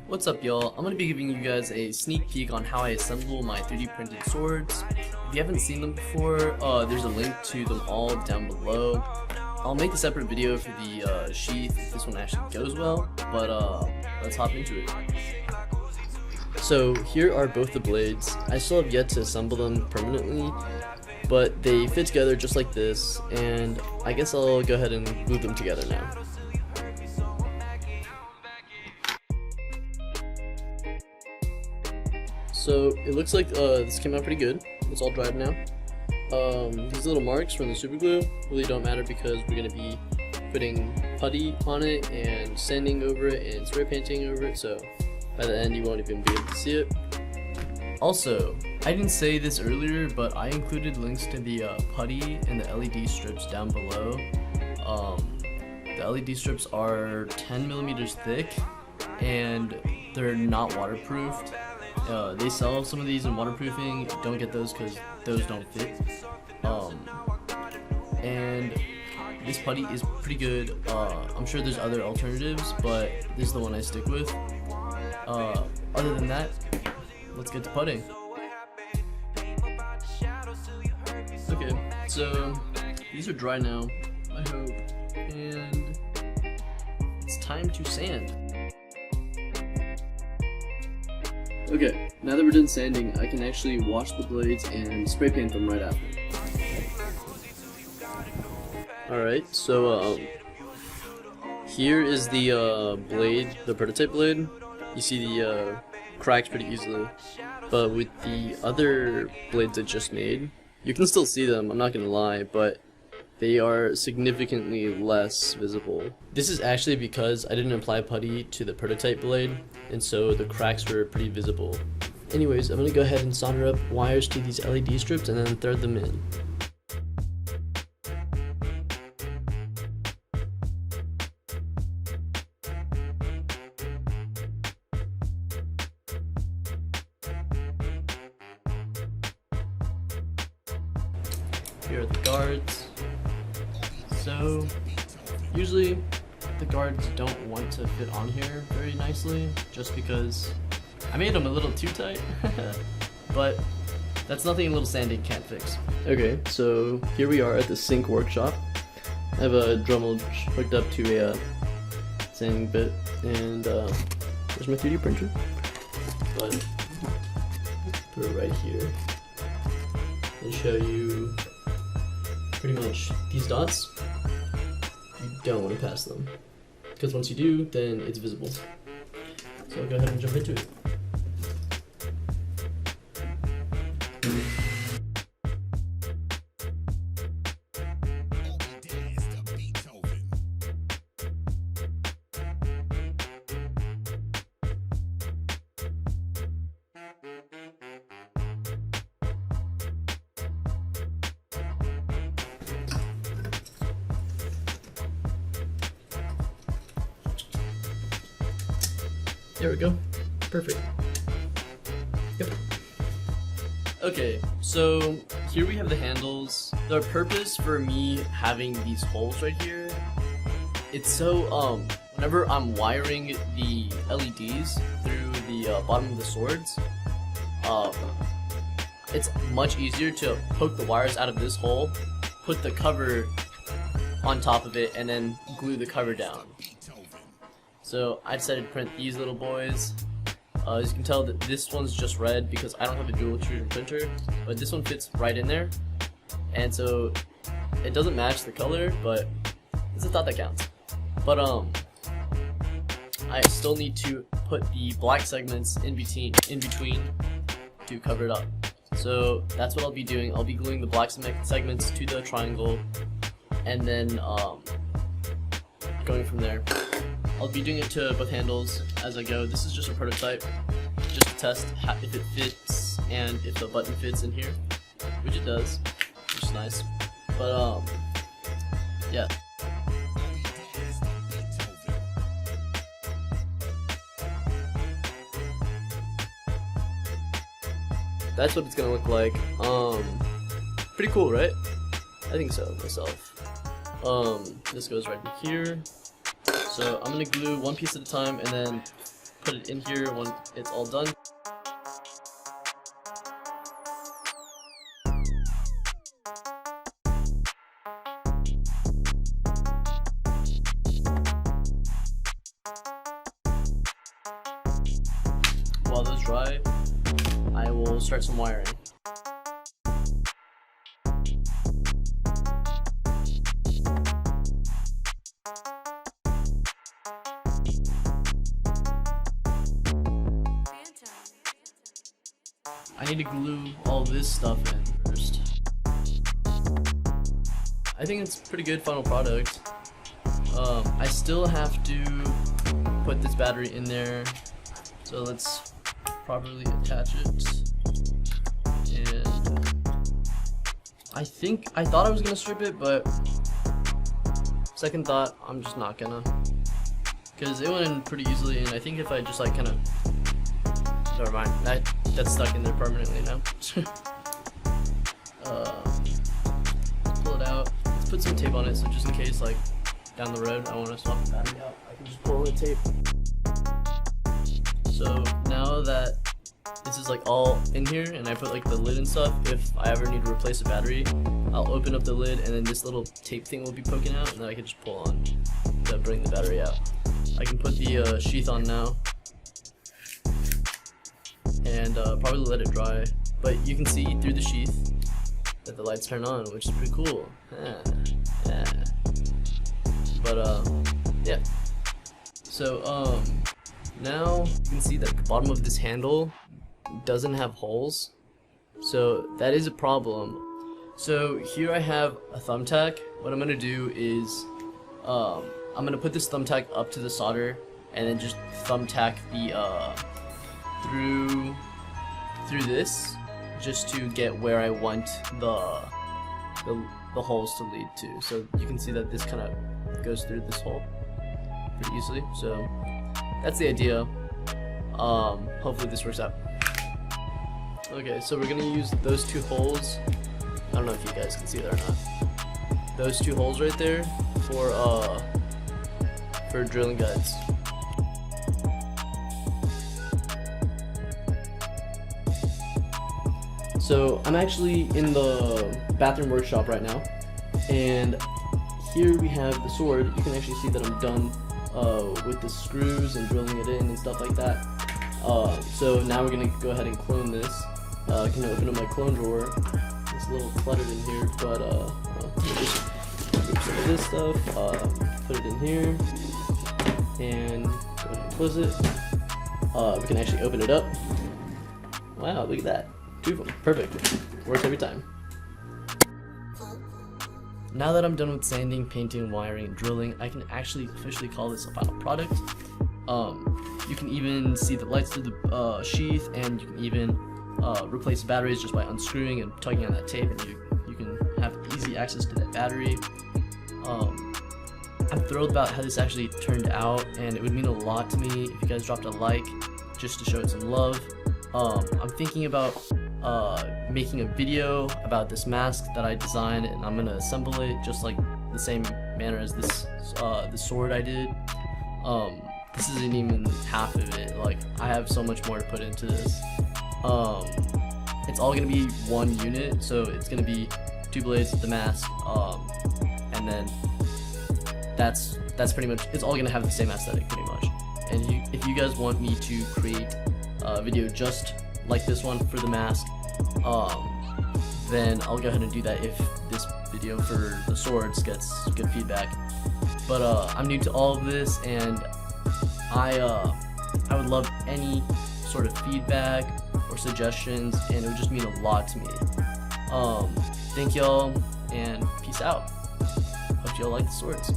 What's up, y'all? I'm going to be giving you guys a sneak peek on how I assemble my 3D printed swords. If you haven't seen them before, there's a link to them all down below. I'll make a separate video for the sheath if this one actually goes well, but let's hop into it. So here are both the blades. I still have yet to assemble them permanently, but they fit together just like this, and I guess I'll go ahead and glue them together now. So it looks like this came out pretty good. It's all dried now. These little marks from the super glue really don't matter because we're going to be putting putty on it and sanding over it and spray painting over it, so by the end you won't even be able to see it. Also, I didn't say this earlier, but I included links to the putty and the LED strips down below. The LED strips are 10 millimeters thick and they're not waterproofed. They sell some of these in waterproofing. Don't get those because those don't fit. And this putty is pretty good. I'm sure there's other alternatives, but this is the one I stick with. Other than that, let's get to putting. Okay, so these are dry now, I hope, and it's time to sand. Okay, now that we're done sanding, I can actually wash the blades and spray paint them right after. Alright, so here is the blade, the prototype blade. You see the cracks pretty easily, but with the other blades I just made, you can still see them, I'm not gonna lie, but they are significantly less visible. This is actually because I didn't apply putty to the prototype blade, and so the cracks were pretty visible. Anyways, I'm gonna go ahead and solder up wires to these LED strips and then thread them in. Here are the guards. So, usually the guards don't want to fit on here very nicely, just because I made them a little too tight, but that's nothing a little sanding can't fix. Okay, so here we are at the Sync workshop. I have a Dremel hooked up to a sanding bit, and there's my 3D printer. But put it right here and show you pretty much these dots. You don't want to pass them, because once you do, then it's visible. So I'll go ahead and jump into it. There we go. Perfect. Yep. Okay, so here we have the handles. The purpose for me having these holes right here, it's so whenever I'm wiring the LEDs through the bottom of the swords, it's much easier to poke the wires out of this hole, put the cover on top of it, and then glue the cover down. So I decided to print these little boys. As you can tell, that this one's just red because I don't have a dual extrusion printer, but this one fits right in there, and so it doesn't match the color, but it's a thought that counts. But I still need to put the black segments in between to cover it up. So that's what I'll be doing. I'll be gluing the black segments to the triangle, and then going from there. I'll be doing it to both handles as I go. This is just a prototype, just to test if it fits and if the button fits in here, which it does, which is nice. But yeah. That's what it's gonna look like. Pretty cool, right? I think so myself. This goes right in here. So I'm gonna glue one piece at a time and then put it in here when it's all done. While those dry, I will start some wiring. I need to glue all this stuff in first. I think it's pretty good final product. I still have to put this battery in there, so let's properly attach it. And I thought I was gonna strip it, but second thought, I'm just not gonna, because it went in pretty easily, and I think if I just like kind of, never mind, that's stuck in there permanently now. Pull it out. Let's put some tape on it, so just in case, like, down the road, I want to swap the battery out, I can just pull the tape. So now that this is like all in here, and I put like the lid and stuff, if I ever need to replace a battery, I'll open up the lid, and then this little tape thing will be poking out, and then I can just pull on to bring the battery out. I can put the sheath on now, and probably let it dry, but you can see through the sheath that the lights turn on, which is pretty cool. Yeah. But yeah, so now you can see that the bottom of this handle doesn't have holes, so that is a problem. So here I have a thumbtack. What I'm gonna do is I'm gonna put this thumbtack up to the solder, and then just thumbtack the through this, just to get where I want the holes to lead to. So you can see that this kind of goes through this hole pretty easily. So that's the idea. Hopefully this works out. Okay, so we're gonna use those two holes. I don't know if you guys can see that or not. Those two holes right there for drilling guides. So I'm actually in the bathroom workshop right now, and here we have the sword. You can actually see that I'm done with the screws and drilling it in and stuff like that. So now we're gonna go ahead and clone this. I can open up my clone drawer. It's a little cluttered in here, but just group some of this stuff, put it in here, and go ahead and close it. We can actually open it up. Wow, look at that. Two of them. Perfect. Works every time. Now that I'm done with sanding, painting, wiring, and drilling, I can actually officially call this a final product. You can even see the lights through the sheath, and you can even replace batteries just by unscrewing and tugging on that tape, and you can have easy access to that battery. I'm thrilled about how this actually turned out, and it would mean a lot to me if you guys dropped a like just to show it some love. I'm thinking about making a video about this mask that I designed, and I'm gonna assemble it just like the same manner as this the sword I did. This isn't even half of it. Like, I have so much more to put into this. It's all gonna be one unit, so it's gonna be two blades, the mask, and then that's pretty much, it's all gonna have the same aesthetic pretty much. And if you guys want me to create a video just like this one for the mask, then I'll go ahead and do that if this video for the swords gets good feedback. But I'm new to all of this, and I would love any sort of feedback or suggestions, and it would just mean a lot to me. Thank y'all, and peace out. Hope y'all like the swords.